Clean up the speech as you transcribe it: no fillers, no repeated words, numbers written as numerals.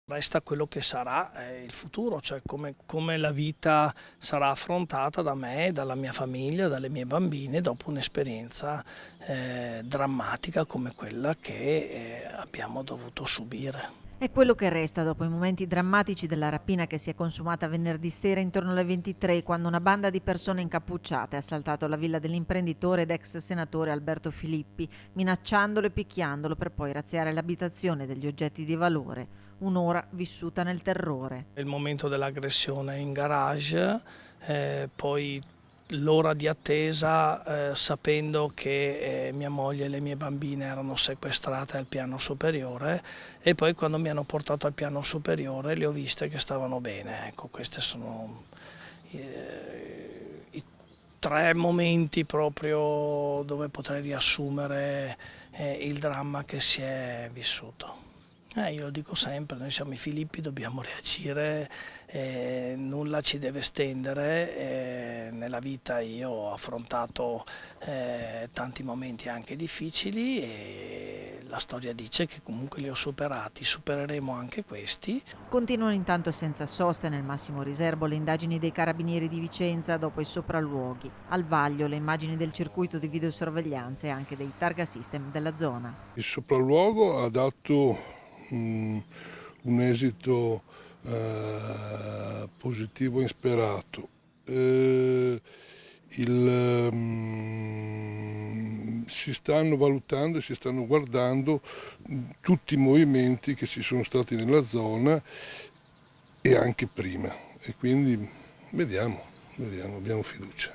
Resta quello che sarà il futuro, cioè come la vita sarà affrontata da me, dalla mia famiglia, dalle mie bambine dopo un'esperienza drammatica come quella che abbiamo dovuto subire. È quello che resta dopo i momenti drammatici della rapina che si è consumata venerdì sera intorno alle 23, quando una banda di persone incappucciate ha assaltato la villa dell'imprenditore ed ex senatore Alberto Filippi, minacciandolo e picchiandolo per poi razziare l'abitazione degli oggetti di valore. Un'ora vissuta nel terrore. Il momento dell'aggressione in garage, poi l'ora di attesa sapendo che mia moglie e le mie bambine erano sequestrate al piano superiore, e poi quando mi hanno portato al piano superiore le ho viste che stavano bene. Ecco, questi sono i tre momenti proprio dove potrei riassumere il dramma che si è vissuto. Io lo dico sempre, noi siamo i Filippi, dobbiamo reagire, nulla ci deve stendere. Nella vita io ho affrontato tanti momenti anche difficili e la storia dice che comunque li ho superati, supereremo anche questi. Continuano intanto senza sosta nel massimo riservo le indagini dei carabinieri di Vicenza dopo i sopralluoghi. Al vaglio le immagini del circuito di videosorveglianza e anche dei targa system della zona. Il sopralluogo ha dato un esito positivo insperato. Si stanno valutando e si stanno guardando tutti i movimenti che ci sono stati nella zona e anche prima, e quindi vediamo, abbiamo fiducia.